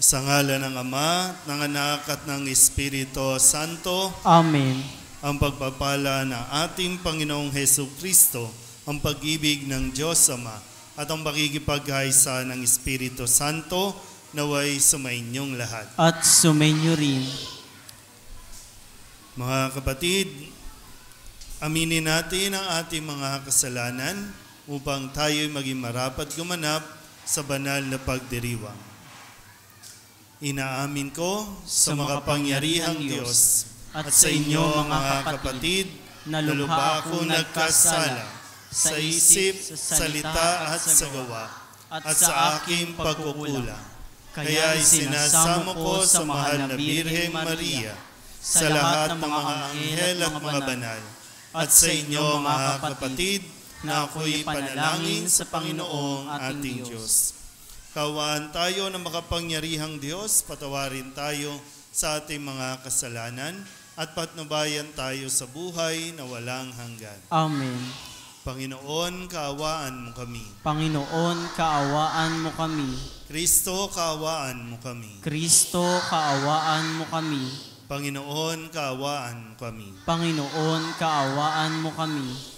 Sa ngalan ng Ama, ng Anak at ng Espiritu Santo. Amen. Ang pagpapala ng ating Panginoong Hesukristo, ang pag-ibig ng Diyos Ama, at ang pakikipagkaisa ng Espiritu Santo naway sumainyong lahat. At sumainyo rin. Mga kapatid, aminin natin ang ating mga kasalanan upang tayo'y maging marapat gumanap sa banal na pagdiriwang. Inaamin ko sa makapangyarihang Diyos at sa inyo mga kapatid na lubha akong nagkasala sa isip, salita at sa gawa at sa aking pagkukulang. Kaya isinasamo ko sa mahal na Birheng Maria, sa lahat ng mga anghel at mga banal, at sa inyo mga kapatid na ako'y panalangin sa Panginoong ating Diyos. Kawaan tayo ng makapangyarihang Diyos, patawarin tayo sa ating mga kasalanan at patnubayan tayo sa buhay na walang hanggan. Amen. Panginoon, kaawaan mo kami. Panginoon, kaawaan mo kami. Kristo, kaawaan mo kami. Kristo, kaawaan mo kami. Panginoon, kaawaan mo kami. Panginoon, kaawaan mo kami.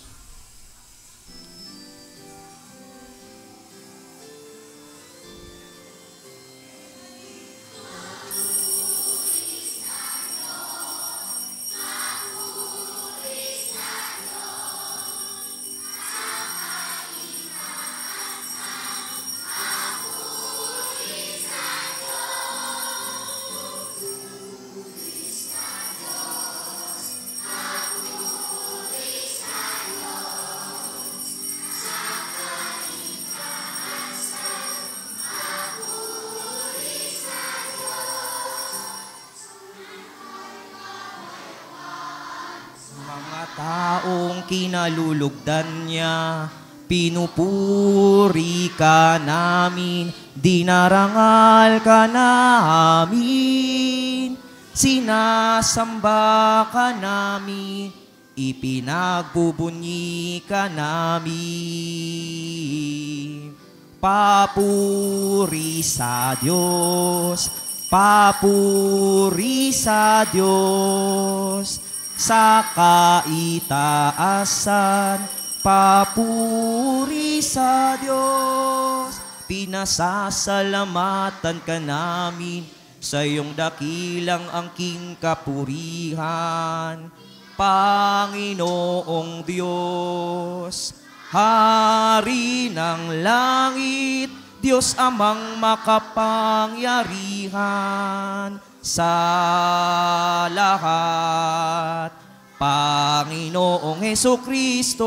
Taong kinalulugdan niya, pinupuri ka namin, dinarangal ka namin, sinasamba ka namin, ipinagbubunyi ka namin. Papuri sa Diyos, papuri sa Diyos, sa kaitaasan, papuri sa Diyos. Pinasasalamatan ka namin sa iyong dakilang angking kapurihan, Panginoong Diyos, Hari ng langit, Diyos amang makapangyarihan sa lahat. Panginoong Hesukristo,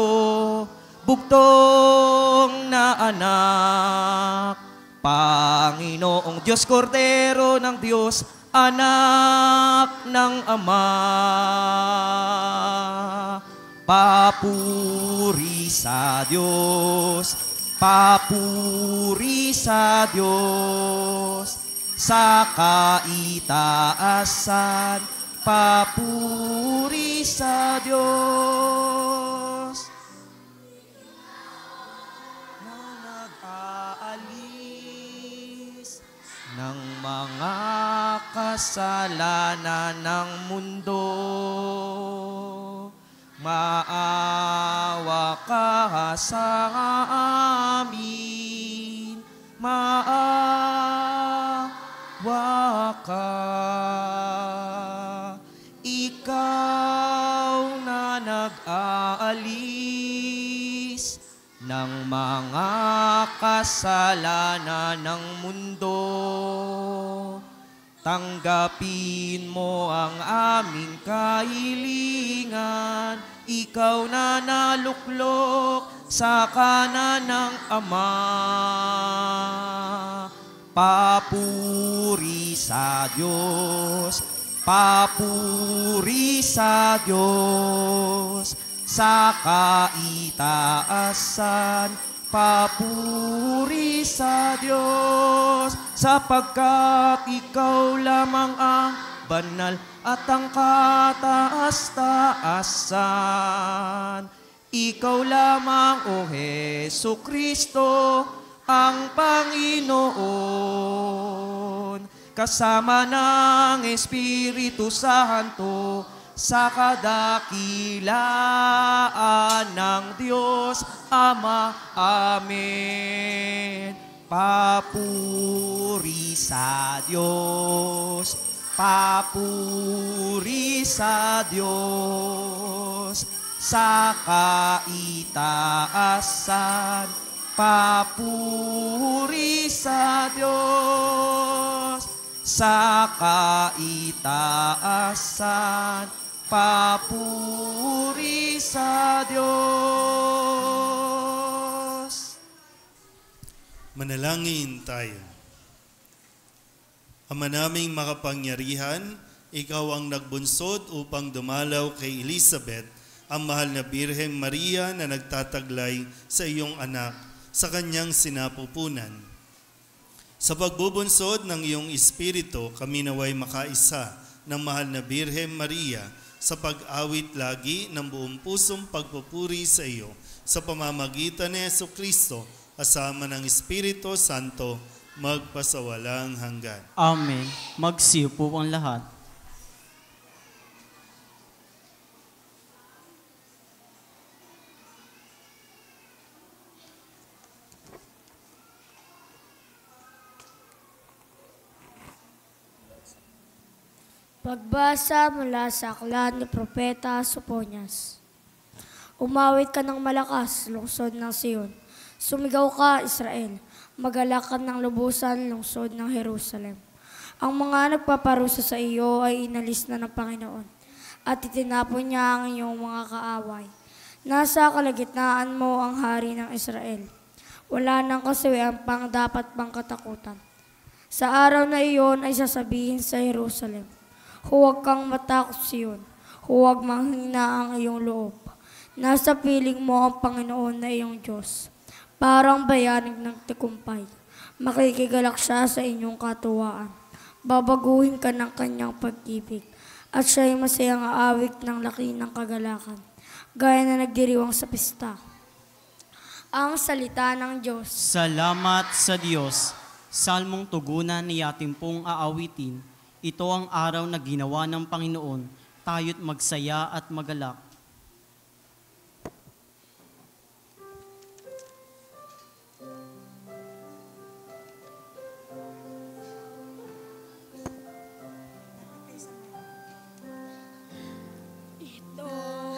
bugtong na anak. Panginoong Diyos Kordero ng Diyos, anak ng Ama. Papuri sa Diyos, papuri sa Diyos, sa kaitaasan, papuri sa Diyos. Na nag-aalis ng mga kasalanan ng mundo, maawa ka sa amin, maawa ka. Ikaw na nag-aalis ng mga kasalanan ng mundo, tanggapin mo ang aming kahilingan. Ikaw na naluklok sa kanan ng Ama. Papuri sa Diyos, papuri sa Diyos, sa kaitaasan, papuri sa Diyos, sapagkat ikaw lamang ang banal at ang kataas-taasan. Ikaw lamang, O Hesukristo, ang Panginoon. kasama ng Espiritu Santo, sa kadakilaan ng Diyos Ama. Amen. Papuri sa Diyos, papuri sa Diyos, sa kaitaasan, papuri sa Diyos, sa kaitaasan, papuri sa Diyos. Manalangin tayo. Ama naming makapangyarihan, ikaw ang nagbunsod upang dumalaw kay Elizabeth, ang mahal na Birheng Maria na nagtataglay sa iyong anak sa kanyang sinapupunan. Sa pagbubunsod ng iyong Espiritu, kami naway makaisa ng mahal na Birheng Maria sa pag-awit lagi ng buong pusong pagpupuri sa iyo sa pamamagitan ni Jesucristo kasama ng Espiritu Santo magpasawalang hanggan. Amen. Magsiyo po ang lahat. Pagbasa mula sa aklat ni Propeta Sophonias. Umawit ka ng malakas, lungsod ng Sion. Sumigaw ka, Israel. Magalak ka ng lubusan, lungsod ng Jerusalem. Ang mga nagpaparusa sa iyo ay inalis na ng Panginoon, at itinapon niya ang iyong mga kaaway. Nasa kalagitnaan mo ang hari ng Israel. Wala nang kasiwian pang dapat pang katakutan. Sa araw na iyon ay sasabihin sa Jerusalem, huwag kang matakot, Sion. Huwag manghina ang iyong loob. Nasa piling mo ang Panginoon na iyong Diyos. Parang bayanig ng tikumpay. Makikigalak siya sa inyong katuwaan. Babaguhin ka ng kanyang pag-ibig. At siya'y masayang aawit ng laki ng kagalakan, gaya na nagdiriwang sa pista. Ang salita ng Diyos. Salamat sa Diyos. Salmong tugunan ni ating pong aawitin. Ito ang araw na ginawa ng Panginoon, tayo't magsaya at magalak. Ito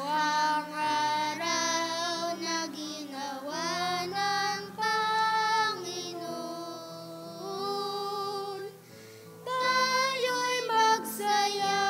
ang araw na ginawa ng Panginoon. Tayo'y magsaya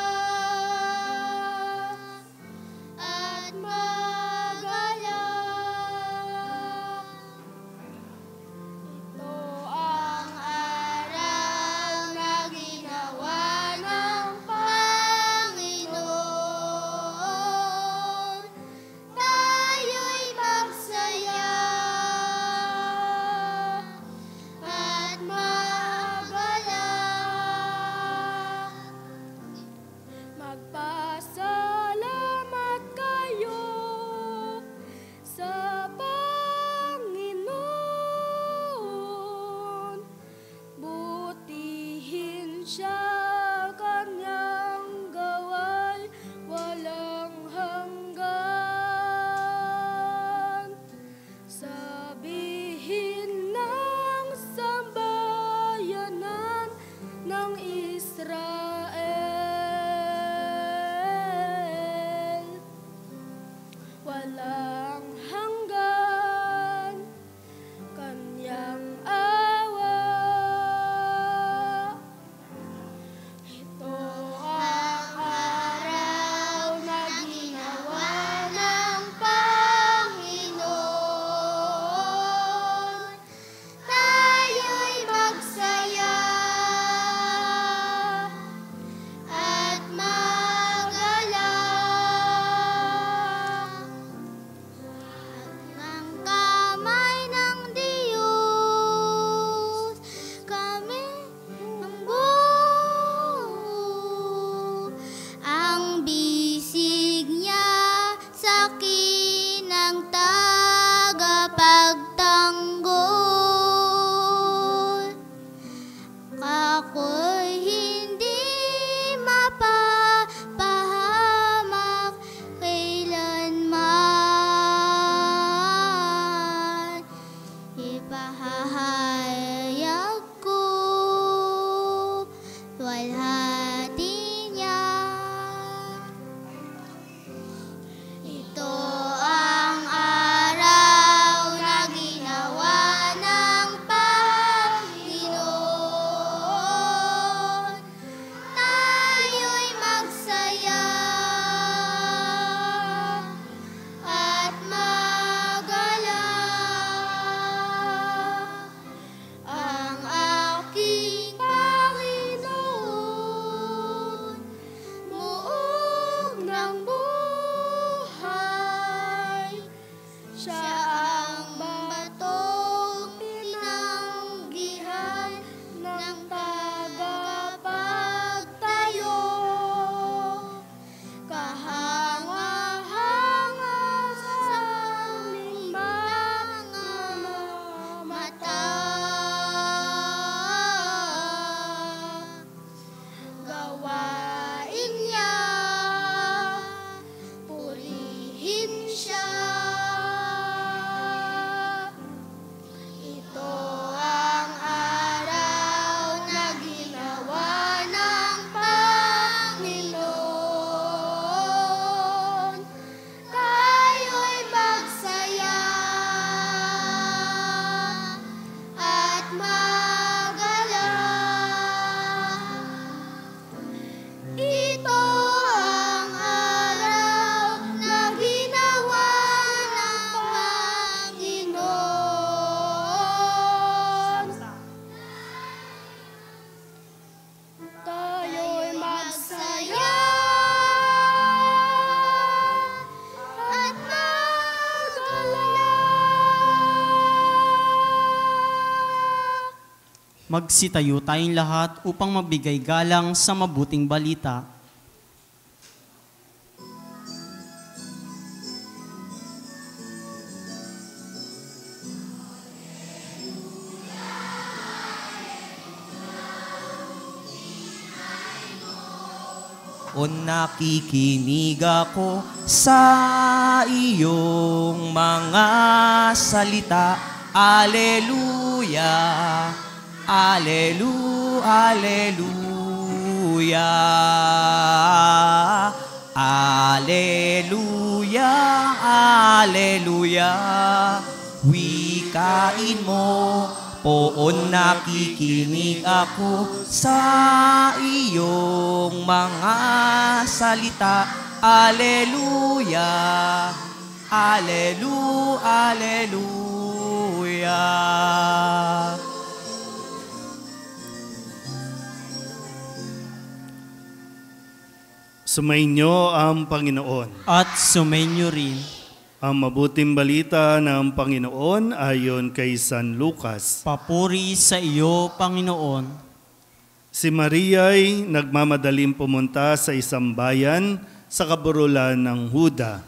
Magsitayo tayong lahat upang mabigay galang sa mabuting balita. O nakikinig ako sa iyong mga salita. Aleluya, Aleluya, Aleluya, Aleluya, Aleluya. Wikain mo, poon nakikinig ako sa iyong mga salita. Aleluya, Aleluya, Aleluya. Sumainyo ang Panginoon. At sumainyo rin. Ang mabuting balita ng Panginoon ayon kay San Lucas. Papuri sa iyo, Panginoon. Si Maria'y nagmamadaling pumunta sa isang bayan sa kaburulan ng Huda.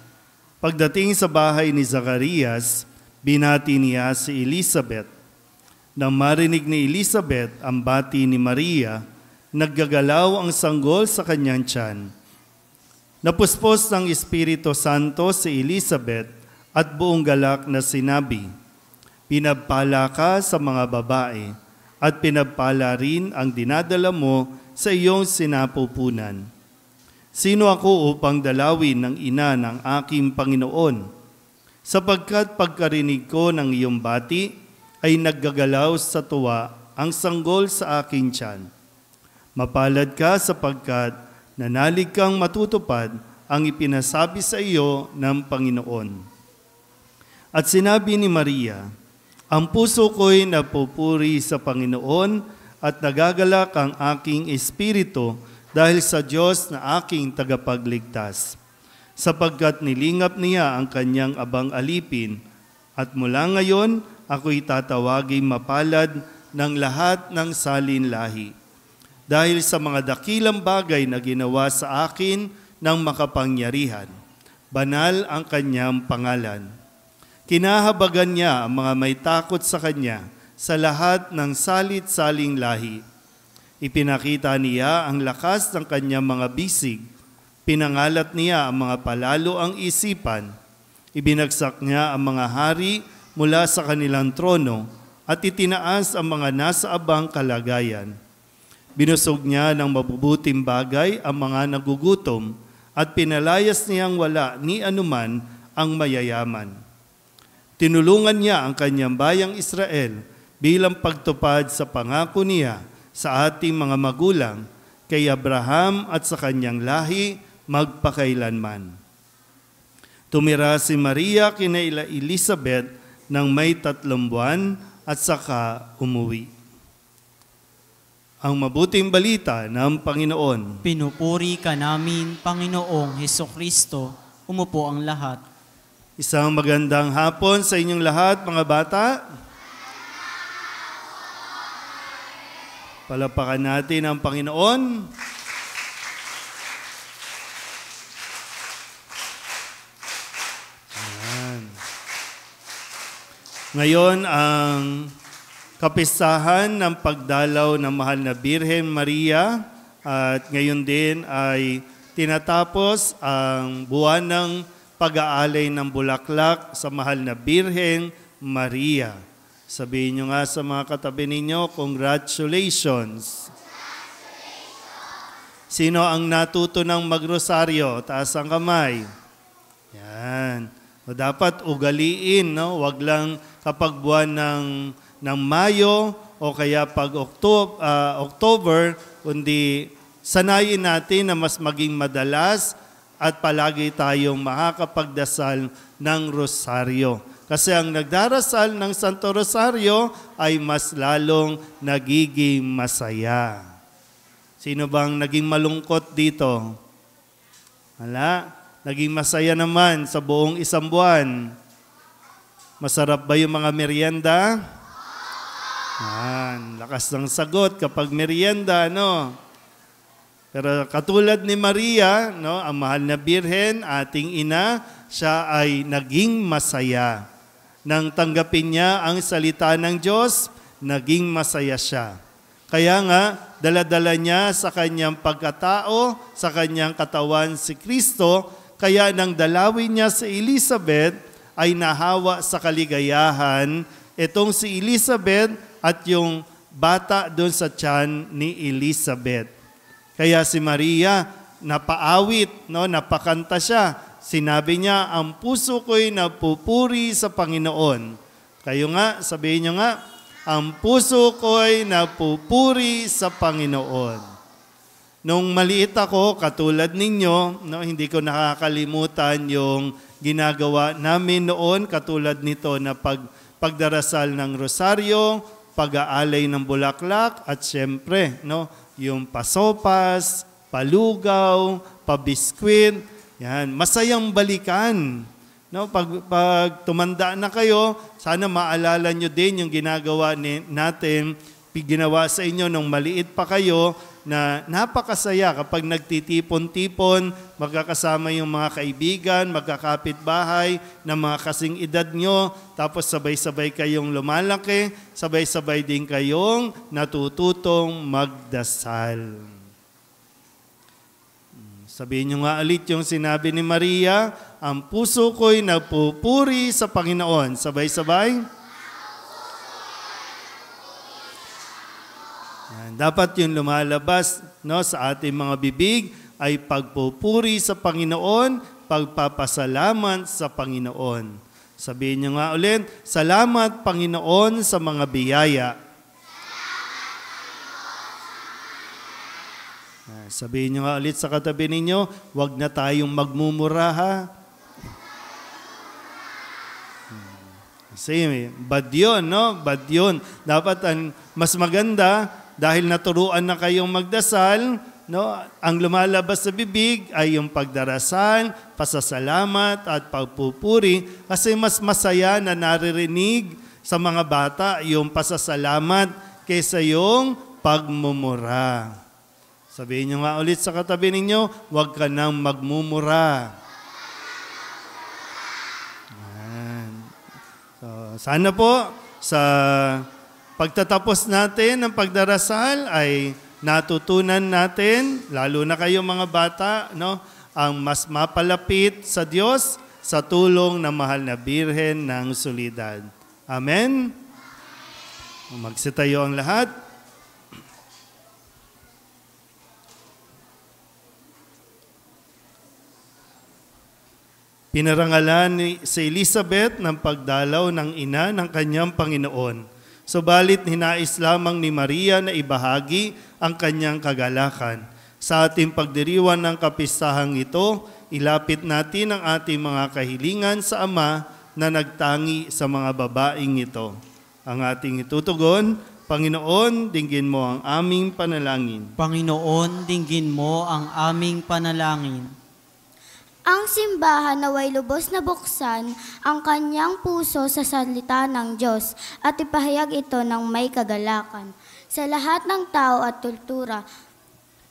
Pagdating sa bahay ni Zacarias, binati niya si Elizabeth. Nang marinig ni Elizabeth ang bati ni Maria, naggagalaw ang sanggol sa kanyang tiyan. Napuspos ng Espiritu Santo si Elizabeth at buong galak na sinabi, "Pinagpala ka sa mga babae at pinagpala rin ang dinadala mo sa iyong sinapupunan. Sino ako upang dalawin ng ina ng aking Panginoon? Sapagkat pagkarinig ko ng iyong bati ay naggagalaw sa tuwa ang sanggol sa aking tiyan. Mapalad ka sapagkat nanalig kang matutupad ang ipinasabi sa iyo ng Panginoon." At sinabi ni Maria, "Ang puso ko'y napupuri sa Panginoon at nagagalak ang aking espiritu dahil sa Diyos na aking tagapagligtas. Sapagkat nilingap niya ang kanyang abang alipin at mula ngayon ako'y tatawaging mapalad ng lahat ng salin lahi. Dahil sa mga dakilang bagay na ginawa sa akin ng makapangyarihan, banal ang kanyang pangalan. Kinahabagan niya ang mga may takot sa kanya sa lahat ng salit-saling lahi. Ipinakita niya ang lakas ng kanyang mga bisig. Pinangalat niya ang mga palalo ang isipan. Ibinagsak niya ang mga hari mula sa kanilang trono at itinaas ang mga nasa abang kalagayan. Binusog niya ng mabubuting bagay ang mga nagugutom at pinalayas niyang wala ni anuman ang mayayaman. Tinulungan niya ang kanyang bayang Israel bilang pagtupad sa pangako niya sa ating mga magulang kay Abraham at sa kanyang lahi magpakailanman." Tumira si Maria kina Elizabeth ng may 3 buwan at saka umuwi. Ang mabuting balita ng Panginoon. Pinupuri ka namin, Panginoong Hesukristo. Umupo ang lahat. Isang magandang hapon sa inyong lahat, mga bata. Palapakan natin ang Panginoon. Ayan. Ngayon, ang kapistahan ng pagdalaw ng Mahal na Birhen Maria at ngayon din ay tinatapos ang buwan ng pag-aalay ng bulaklak sa Mahal na Birhen Maria. Sabihin nyo nga sa mga katabi ninyo, congratulations! Sino ang natuto ng magrosaryo? Taas ang kamay. Yan. O dapat ugaliin, no? Wag lang kapag buwan ng Mayo o kaya pag October, kundi sanayin natin na mas maging madalas at palagi tayong makakapagdasal ng rosaryo. Kasi ang nagdarasal ng Santo Rosario ay mas lalong nagiging masaya. Sino bang naging malungkot dito? Wala. Naging masaya naman sa buong isang buwan. Masarap ba yung mga merienda? Lakas ng sagot kapag merienda, no? Pero katulad ni Maria, no, ang mahal na Birhen, ating ina, siya ay naging masaya. Nang tanggapin niya ang salita ng Diyos, naging masaya siya. Kaya nga, dala-dala niya sa kanyang pagkatao, sa kanyang katawan si Kristo, kaya nang dalawin niya si Elizabeth, ay nahawa sa kaligayahan itong si Elizabeth at yung bata doon sa tiyan ni Elizabeth. Kaya si Maria, napaawit, no, napakanta siya. Sinabi niya, ang puso ko'y napupuri sa Panginoon. Kayo nga, sabihin niyo nga, ang puso ko'y napupuri sa Panginoon. Nung maliit ako, katulad ninyo, no, hindi ko nakakalimutan yung ginagawa namin noon, katulad nito na pagdarasal ng rosaryo, pag-aalay ng bulaklak, at syempre, no, yung pasopas, palugaw, pabiskwit, yan, masayang balikan. No, pag tumanda na kayo, sana maalala nyo din yung ginagawa natin, ginawa sa inyo nung maliit pa kayo, na napakasaya kapag nagtitipon-tipon, magkakasama yung mga kaibigan, magkakapitbahay na mga kasing edad nyo, tapos sabay-sabay kayong lumalaki, sabay-sabay din kayong natututong magdasal. Sabihin nyo nga ulit yung sinabi ni Maria, ang puso ko'y napupuri sa Panginoon. Sabay-sabay. Dapat yung lumalabas, no, sa ating mga bibig ay pagpupuri sa Panginoon, pagpapasalamat sa Panginoon. Sabihin nyo nga ulit, salamat Panginoon sa mga biyaya. Sabihin nyo nga ulit sa katabi ninyo, huwag na tayong magmumura, ha? Kasi bad yun, no? Bad yun. Dapat mas maganda, dahil naturuan na kayong magdasal, no? Ang lumalabas sa bibig ay yung pagdarasal, pasasalamat at pagpupuri. Kasi mas masaya na naririnig sa mga bata yung pasasalamat kaysa yung pagmumura. Sabihin nyo nga ulit sa katabi ninyo, huwag ka nang magmumura. So, sana po sa pagtatapos natin ng pagdarasal ay natutunan natin, lalo na kayo mga bata, no, ang mas mapalapit sa Diyos sa tulong ng mahal na Birhen ng Solidad. Amen? Magsitayo ang lahat. Pinarangalan si Elizabeth ng pagdalaw ng ina ng kanyang Panginoon. Subalit hinais lamang ni Maria na ibahagi ang kanyang kagalakan. Sa ating pagdiriwan ng kapistahang ito, ilapit natin ang ating mga kahilingan sa Ama na nagtangi sa mga babaeng ito. Ang ating itutugon, Panginoon, dinggin mo ang aming panalangin. Panginoon, dinggin mo ang aming panalangin. Ang simbahan naway lubos na buksan ang kanyang puso sa salita ng Diyos at ipahayag ito ng may kagalakan. Sa lahat ng tao at kultura,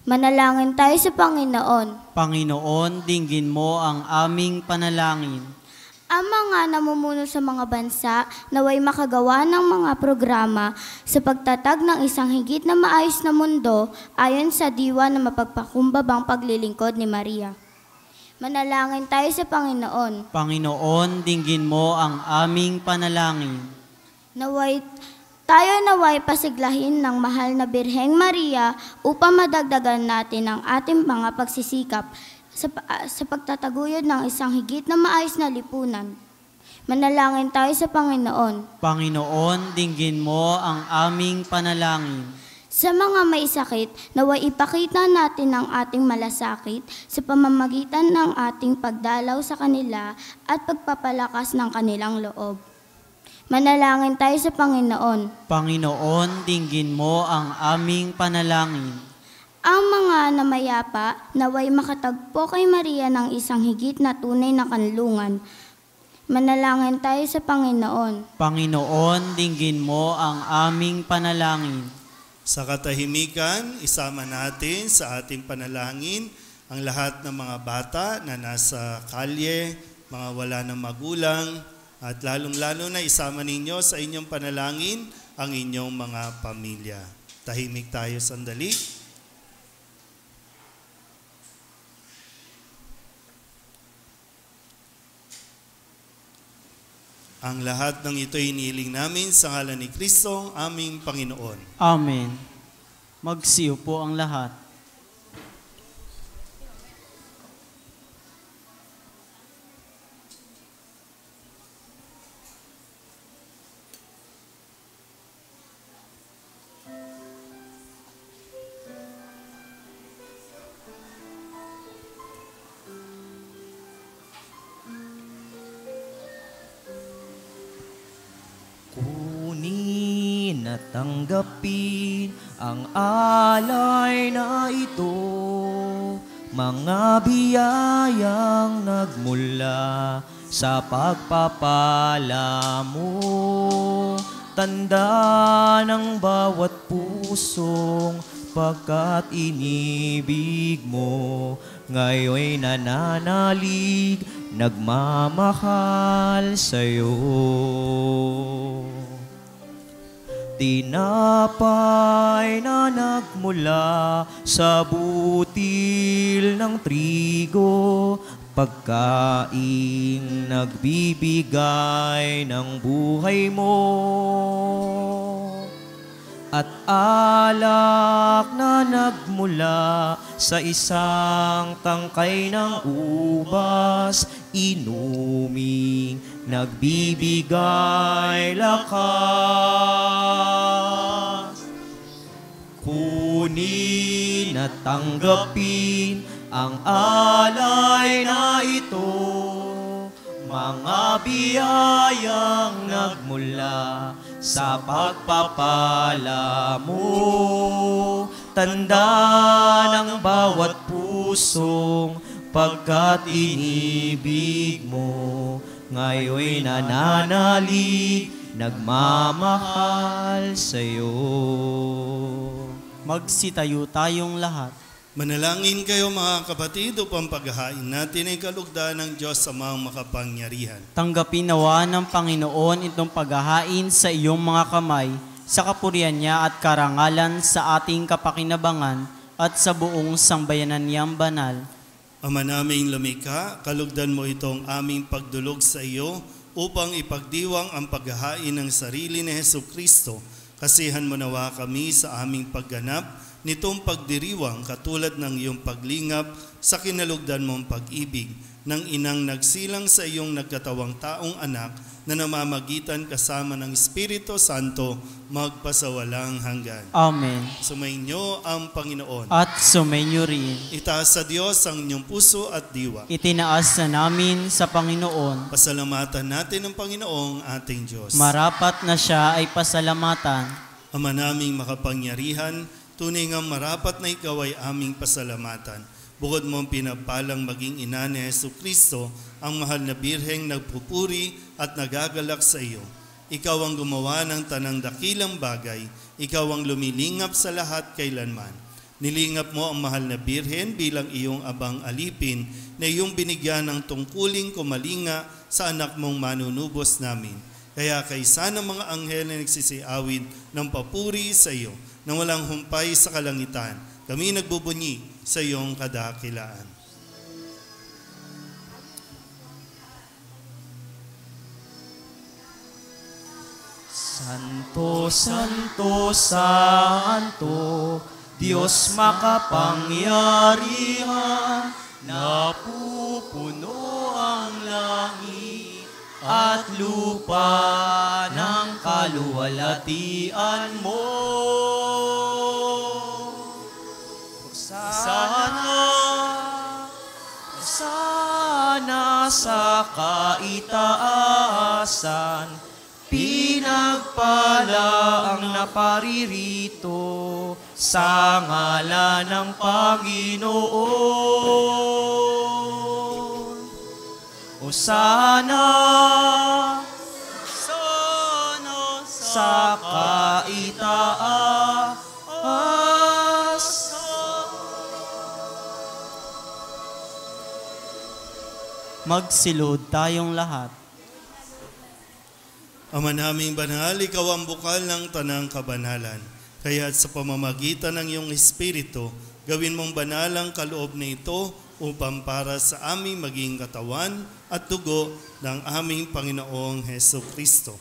manalangin tayo sa Panginoon. Panginoon, dinggin mo ang aming panalangin. Ang mga namumuno sa mga bansa naway makagawa ng mga programa sa pagtatag ng isang higit na maayos na mundo ayon sa diwa na mapagpakumbabang paglilingkod ni Maria. Manalangin tayo sa Panginoon. Panginoon, dinggin mo ang aming panalangin. Naway pasiglahin ng mahal na Birheng Maria upang madagdagan natin ang ating mga pagsisikap sa pagtataguyod ng isang higit na maayos na lipunan. Manalangin tayo sa Panginoon. Panginoon, dinggin mo ang aming panalangin. Sa mga may sakit, naway ipakita natin ang ating malasakit sa pamamagitan ng ating pagdalaw sa kanila at pagpapalakas ng kanilang loob. Manalangin tayo sa Panginoon. Panginoon, dinggin mo ang aming panalangin. Ang mga namayapa, naway makatagpo kay Maria ng isang higit na tunay na kanlungan. Manalangin tayo sa Panginoon. Panginoon, dinggin mo ang aming panalangin. Sa katahimikan, isama natin sa ating panalangin ang lahat ng mga bata na nasa kalye, mga wala ng magulang, at lalong-lalo na isama ninyo sa inyong panalangin ang inyong mga pamilya. Tahimik tayo sandali. Ang lahat ng ito inihiling namin sa ngalan ni Kristo, aming Panginoon. Amen. Magsiyo po ang lahat. Kunin at tanggapin ang alay na ito, mga biyayang nagmula sa pagpapala mo. Tanda ng bawat pusong pagkat inibig mo, ngayon'y nananalig, nagmamahal sa'yo. Tinapay na nagmula sa butil ng trigo, pagkaing nagbibigay ng buhay mo. At alak na nagmula sa isang tangkay ng ubas, inuming nagbibigay lakas. Kunin at tanggapin ang alay na ito, mga biyayang nagmula sa pagpapala mo. Tanda ng bawat pusong pagkat inibig mo, ngayon'y nananalig, nagmamahal sa'yo. Magsitayo tayong lahat. Manalangin kayo mga kapatid upang paghahain natin ay kalugdan ng Diyos Amang makapangyarihan. Tanggapin nawa ng Panginoon itong paghahain sa iyong mga kamay, sa kapurihan niya at karangalan sa ating kapakinabangan at sa buong sambayanan niyang banal. Ama naming lumikha, kalugdan mo itong aming pagdulog sa iyo upang ipagdiwang ang paghahain ng sarili ni Hesukristo. Kasihan mo nawa kami sa aming pagganap nitong pagdiriwang katulad ng iyong paglingap sa kinalugdan mong pag-ibig ng inang nagsilang sa iyong nagkatawang taong anak na namamagitan kasama ng Espiritu Santo magpasawalang hanggan. Amen. Sumainyo ang Panginoon. At sumainyo rin. Itaas sa Diyos ang inyong puso at diwa. Itinaas na namin sa Panginoon. Pasalamatan natin ang Panginoong ating Diyos. Marapat na siya ay pasalamatan. Ama naming makapangyarihan, tunay ngang marapat na ikaw ay aming pasalamatan. Bukod mong pinapalang maging ina ni Hesukristo, ang mahal na birheng nagpupuri at nagagalak sa iyo. Ikaw ang gumawa ng tanang dakilang bagay. Ikaw ang lumilingap sa lahat kailanman. Nilingap mo ang mahal na birhen bilang iyong abang alipin na iyong binigyan ng tungkuling kumalinga sa anak mong manunubos namin. Kaya kaysa ng mga anghel na nagsisiawid ng papuri sa iyo, na walang humpay sa kalangitan, kami nagbubunyi sa iyong kadakilaan. Santo, Santo, Santo, Diyos makapangyarihan, napupuno ang langit at lupa ng kaluwalhatian mo. Sana sa kaitaasan, pinagpala ang naparirito sa ngalan ng Panginoon. O Hosana sa kaitaas. Magsilod tayong lahat. Ama naming banal, ikaw ang bukal ng tanang kabanalan. Kaya't sa pamamagitan ng iyong Espiritu, gawin mong banal ang kaloob na ito upang para sa aming maging katawan at dugo ng aming Panginoong Heso Kristo.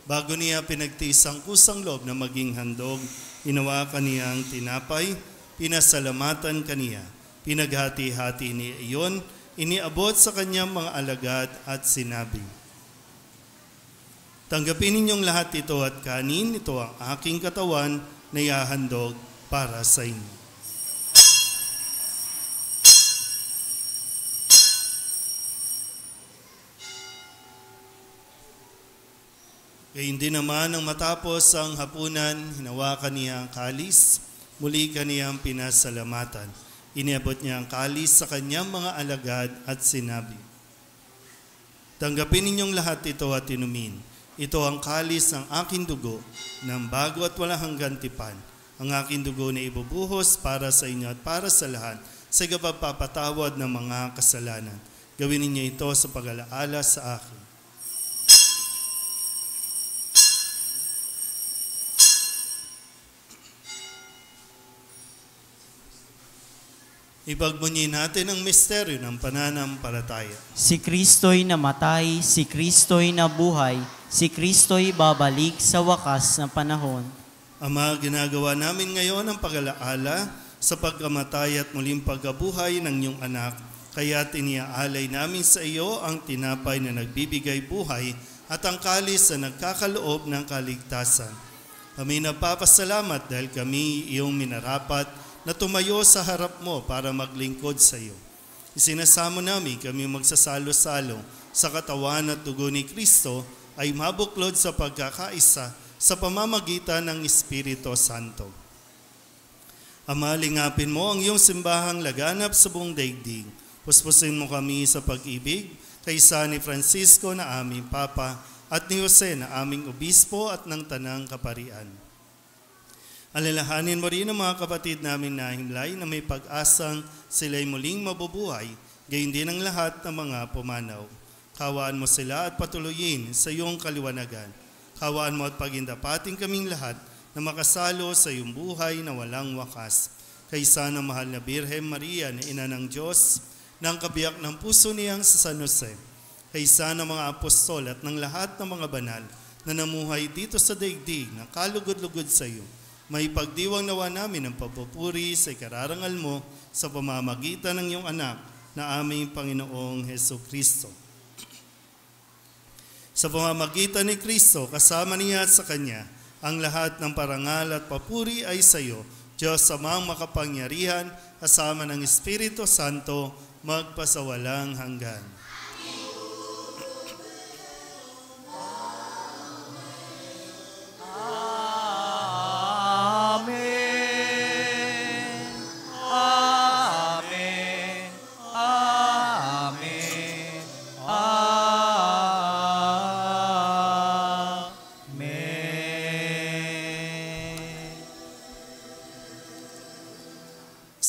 Bago niya pinagtiis ang kusang loob na maging handog, hinawakan niya ang tinapay, pinasalamatan kaniya, pinaghati-hati niya iyon, iniabot sa kanyang mga alagad at sinabi, "Tanggapin ninyong lahat ito at kanin, ito ang aking katawan na ihahandog para sa inyo." Gayun din naman nang matapos ang hapunan, hinawakan niya ang kalis, muli kaniyang pinasalamatan. Iniabot niya ang kalis sa kanyang mga alagad at sinabi, "Tanggapin ninyong lahat ito at inumin. Ito ang kalis ng aking dugo, ng bago at walang hanggang tipan. Ang aking dugo na ibubuhos para sa inyo at para sa lahat sa pagpapatawad ng mga kasalanan. Gawin ninyo ito sa pag-alaala sa akin." Ipagbunyi natin ang misteryo ng pananampalataya. Si Kristo'y namatay, si Kristo'y nabuhay, si Kristo'y babalik sa wakas ng panahon. Ama, ginagawa namin ngayon ang pag-alaala sa pagkamatay at muling pagkabuhay ng iyong anak. Kaya iniaalay namin sa iyo ang tinapay na nagbibigay buhay at ang kalis na nagkakaloob ng kaligtasan. Kami nagpapasalamat dahil kami iyong minarapat na tumayo sa harap mo para maglingkod sa iyo. Isinasamo namin kami magsasalo-salo sa katawan at dugo ni Kristo ay mabuklod sa pagkakaisa sa pamamagitan ng Espiritu Santo. Ama, lingapin mo ang iyong simbahang laganap sa buong daigdig. Puspusin mo kami sa pag-ibig kaysa ni Francisco na aming Papa at ni Jose na aming Obispo at ng Tanang Kaparian. Alalahanin mo rin ang mga kapatid namin na himlay na may pag-asang sila'y muling mabubuhay, gayon din ang lahat ng mga pumanaw. Kawaan mo sila at patuloyin sa iyong kaliwanagan. Kawaan mo at pagindapating kaming lahat na makasalo sa iyong buhay na walang wakas. Kaysa ng mahal na Birhen Maria na Ina ng Diyos, ng kabiyak ng puso niyang sa San Jose, kaysa ng mga apostol at ng lahat ng mga banal na namuhay dito sa daigdig na kalugod-lugod sa iyo, may pagdiwang nawa namin ang papupuri sa ikararangal mo sa pamamagitan ng iyong anak na aming Panginoong Heso Kristo. Sa pamamagitan ni Kristo, kasama niya at sa Kanya, ang lahat ng parangal at papuri ay sa iyo, Diyos Amang makapangyarihan, kasama ng Espiritu Santo, magpasawalang hanggan.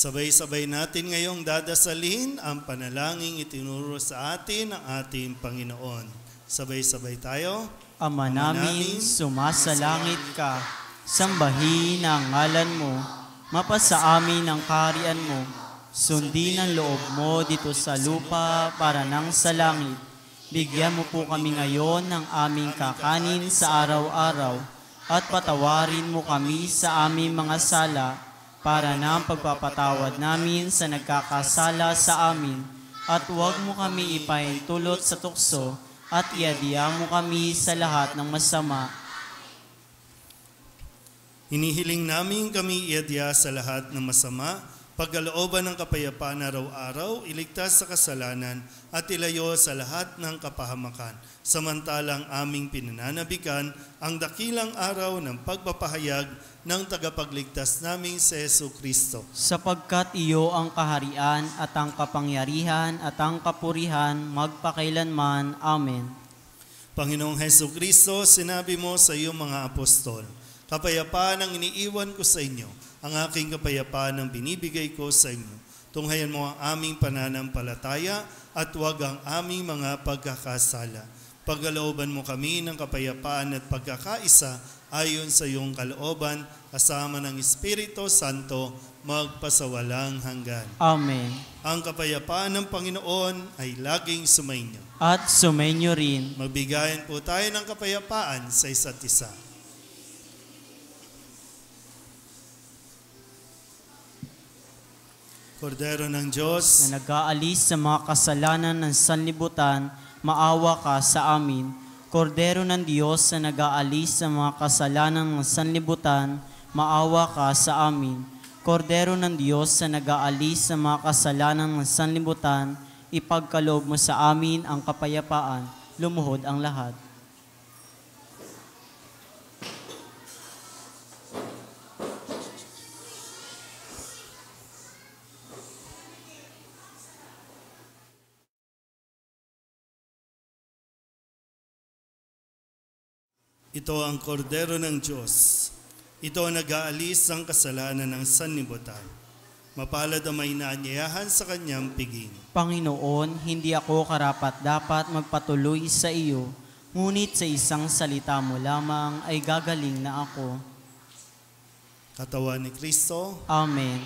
Sabay-sabay natin ngayong dadasalin ang panalangin itinuro sa atin ng ating Panginoon. Sabay-sabay tayo. Ama namin, sumasalangit ka, sambahin ang ngalan mo, mapasa amin ang kaharian mo, sundin ang loob mo dito sa lupa para nang sa langit. Bigyan mo po kami ngayon ng aming kakanin sa araw-araw at patawarin mo kami sa aming mga sala para na ang pagpapatawad namin sa nagkakasala sa amin, at huwag mo kami ipaintulot sa tukso, at iadya mo kami sa lahat ng masama. Hinihiling namin kami iadya sa lahat ng masama, Pagkalooban ng kapayapaan araw-araw, iligtas sa kasalanan at ilayo sa lahat ng kapahamakan. Samantalang aming pinananabikan ang dakilang araw ng pagpapahayag ng tagapagligtas naming si Jesu Kristo. Sapagkat iyo ang kaharian at ang kapangyarihan at ang kapurihan magpakailanman. Amen. Panginoong Jesu Kristo, sinabi mo sa iyong mga apostol, kapayapaan ang iniiwan ko sa inyo, ang aking kapayapaan ang binibigay ko sa inyo. Tunghayan mo ang aming pananampalataya at huwag ang aming mga pagkakasala. Pagkalooban mo kami ng kapayapaan at pagkakaisa ayon sa iyong kalooban, kasama ng Espiritu Santo, magpasawalang hanggan. Amen. Ang kapayapaan ng Panginoon ay laging sumainyo. At sumainyo rin. Magbigayan po tayo ng kapayapaan sa isa't isa. Kordero ng Diyos, Na nag-aalis sa mga kasalanan ng sanlibutan, maawa ka sa amin. Kordero ng Diyos na nag-aalis sa mga kasalanan ng sanlibutan, maawa ka sa amin. Kordero ng Diyos na nag-aalis sa mga kasalanan ng sanlibutan, ipagkaloob mo sa amin ang kapayapaan. Lumuhod ang lahat. ito ang kordero ng Diyos. Ito ang nag-aalis ng kasalanan ng sanlibutan. Mapalad ang may naanyayahan sa kanyang piging. Panginoon, hindi ako karapat-dapat magpatuloy sa iyo, ngunit sa isang salita mo lamang ay gagaling na ako. Katawan ni Kristo, Amen.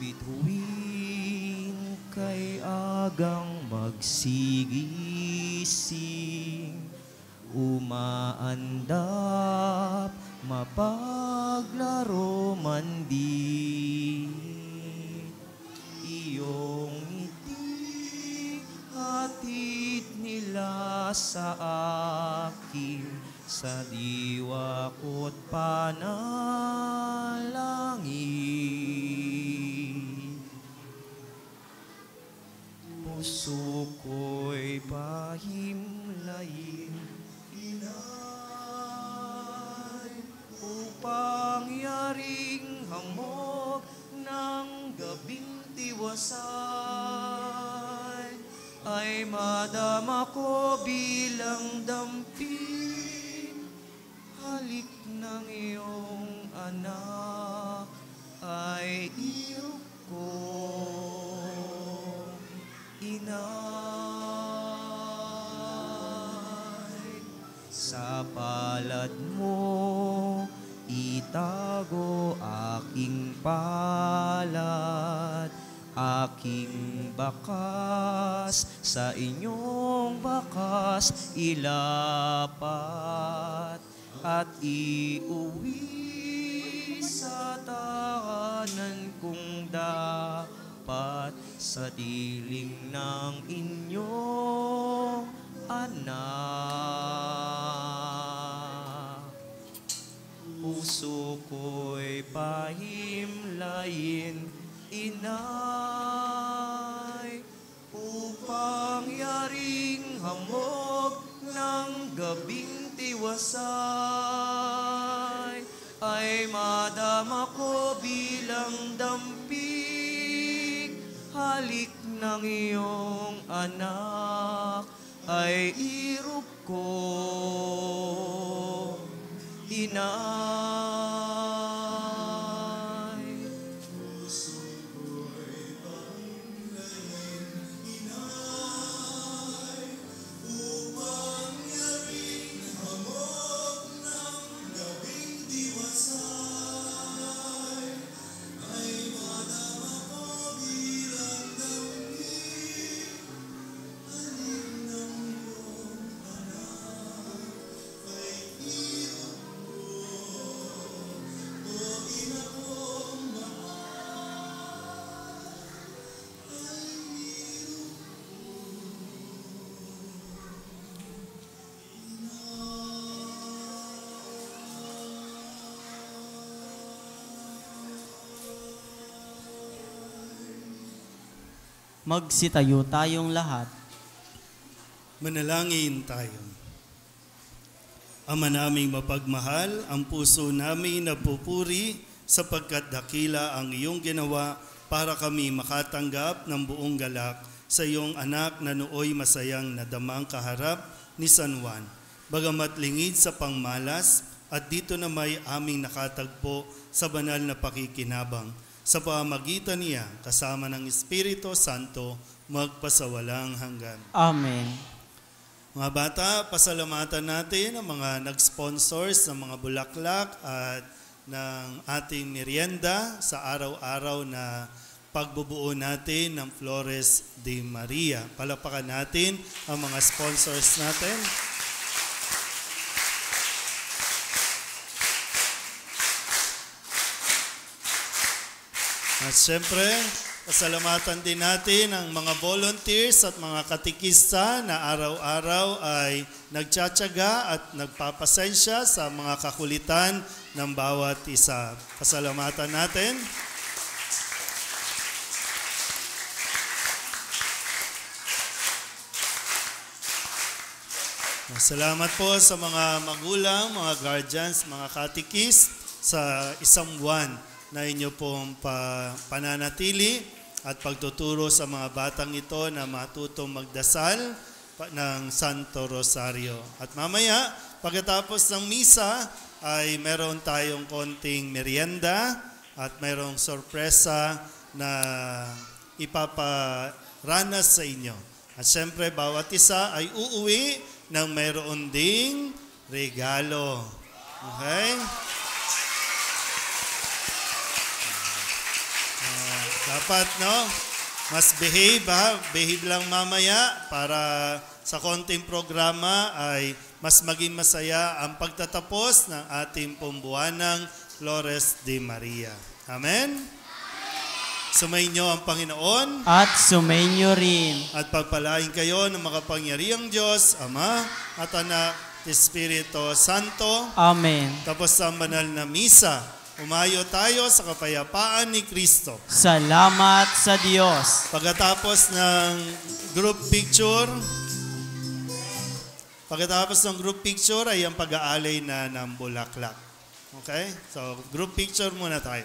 Bituin kay agang magsigising, umaandap, mapaglaro man di. Iyong ngiti hatid nila sa akin, sa diwa ko't panalangin. Puso ko'y pahimlayin, inay, upang yaring hamog ng gabing tiwasay, ay madama ko bilang damping, halik ng iyong anak ay iyong ko. Inay, sa palad mo itago aking palad, aking bakas sa inyong bakas ilapat, at iuwi sa tahanan kong dapat, sa diling ng inyong anak. Puso ko'y pahimlayin, inay, upang yaring hamog gabing tiwasay ay madama ko bilang dampig. Halik ng iyong anak ay irog ko, inay. Magsitayo tayong lahat. Manalangin tayo. Ama naming mapagmahal, ang puso namin napupuri sapagkat dakila ang iyong ginawa para kami makatanggap ng buong galak sa iyong anak na nooy masayang nadamang kaharap ni San Juan. Bagamat lingid sa pangmalas at dito na may aming nakatagpo sa banal na pakikinabang. Sa pamamagitan niya, kasama ng Espiritu Santo, magpasawalang hanggan. Amen. Mga bata, pasalamatan natin ang mga nag-sponsors ng mga bulaklak at ng ating merienda sa araw-araw na pagbubuo natin ng Flores de Maria. Palapakan natin ang mga sponsors natin. At siyempre, pasalamatan din natin ang mga volunteers at mga katikista na araw-araw ay nagtsatsaga at nagpapasensya sa mga kakulitan ng bawat isa. Pasalamatan natin. Salamat po sa mga magulang, mga guardians, mga katikist sa isang buwan na inyo pong pananatili at pagtuturo sa mga batang ito na matutong magdasal ng Santo Rosario. At mamaya, pagkatapos ng misa, ay meron tayong konting merienda at merong sorpresa na ipaparanas sa inyo. At siyempre, bawat isa ay uuwi ng meron ding regalo. Okay? Dapat, no? Mas behave, ha? Behave lang mamaya para sa konting programa ay mas maging masaya ang pagtatapos ng ating pumbuanang Flores de Maria. Amen? Sumainyo ang Panginoon. At sumainyo rin. At pagpalain kayo ng makapangyarihang Diyos, Ama at Anak, Espiritu Santo. Amen. Tapos sa banal na misa, umayo tayo sa kapayapaan ni Kristo. Salamat sa Diyos. Pagkatapos ng group picture ay ang pag-aalay na ng bulaklak. Okay? So, group picture muna tayo.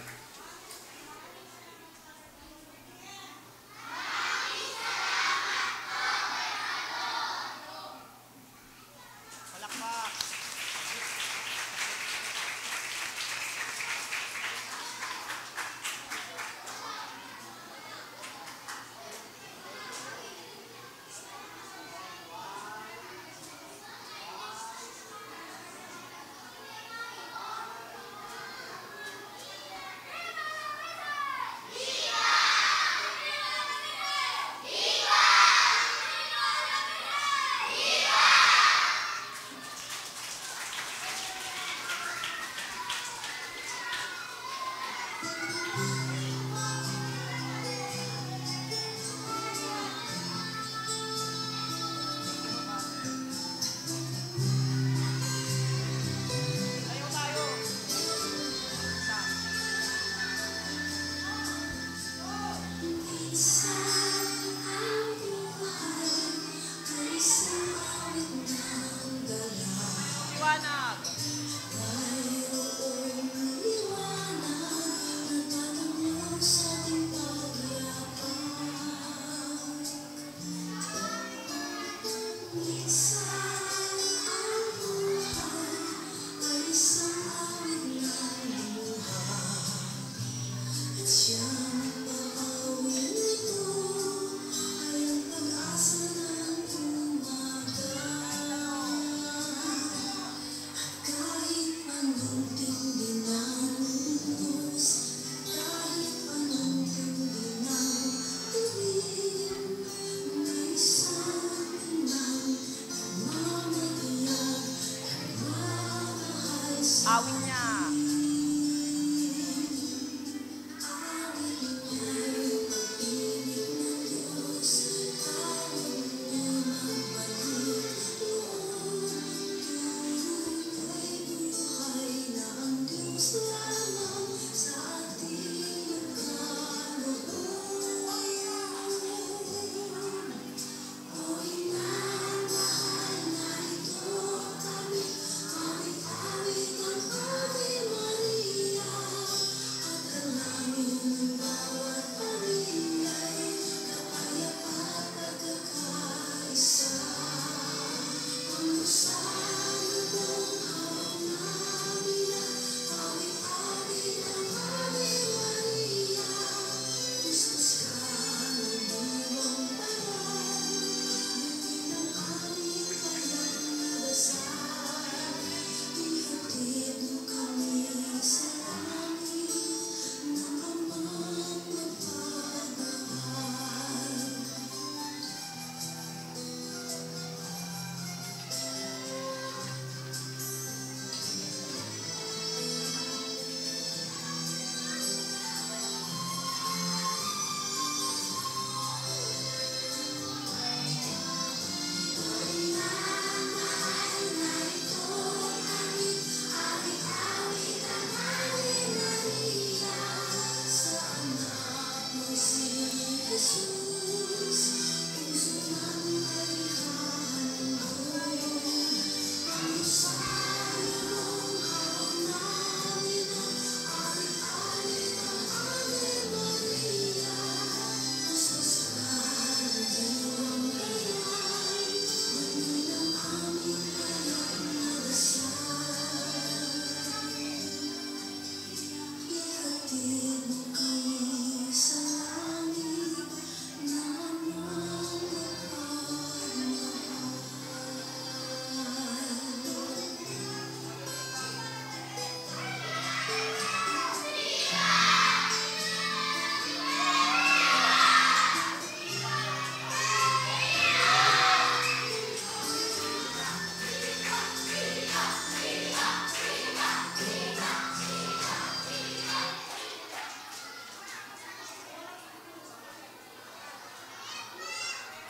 Awin niya.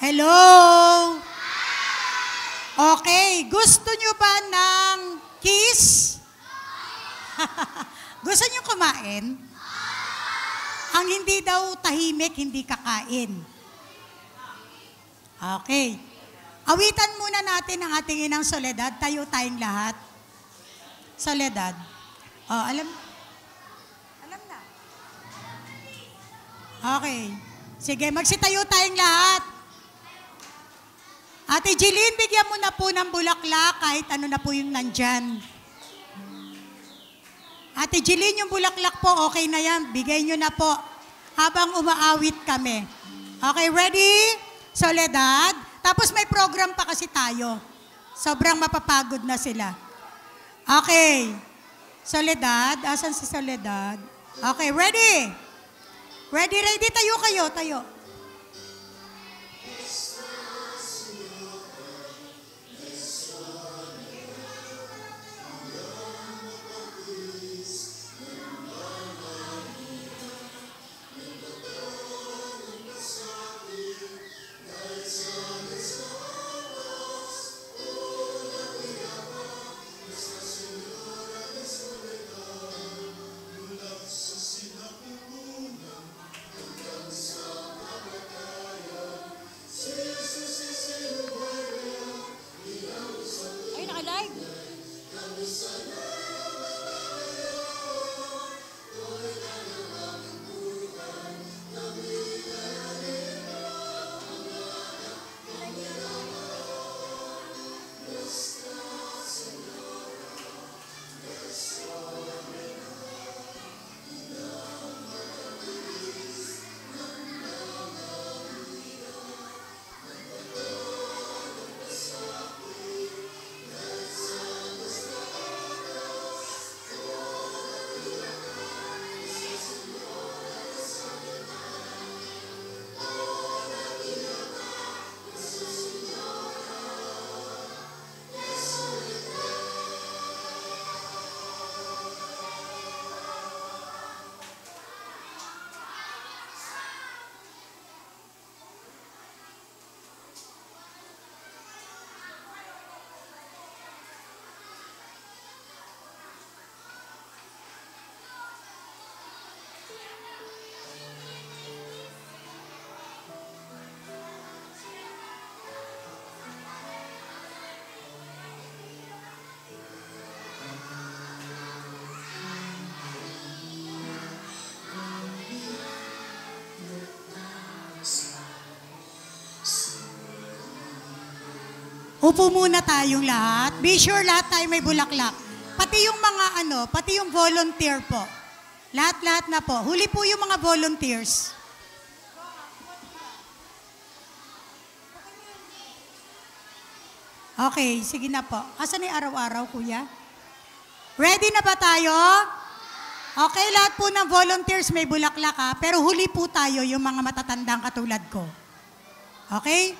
Hello? Okay, gusto nyo ba ng kiss? Gusto nyo kumain? Ang hindi daw tahimik, hindi kakain. Okay. Awitan muna natin ang ating inang Soledad. Tayo tayong lahat. Soledad. Oh, alam na. Okay. Sige, magsitayo tayong lahat. Ate Jeline, bigyan mo na po ng bulaklak kahit ano na po yung nandyan. Ate Jeline, yung bulaklak po, okay na yan. Bigay nyo na po habang umaawit kami. Okay, ready? Soledad. Tapos may program pa kasi tayo. Sobrang mapapagod na sila. Okay. Soledad. Asan si Soledad? Okay, ready? Ready? Tayo kayo, tayo. Upo muna tayong lahat. Be sure lahat tayo may bulaklak. Pati yung mga pati yung volunteer po. Lahat-lahat na po. Huli po yung mga volunteers. Okay, sige na po. Asan yung araw-araw, kuya? Ready na ba tayo? Okay, lahat po ng volunteers may bulaklak ha, pero huli po tayo yung mga matatandang katulad ko. Okay?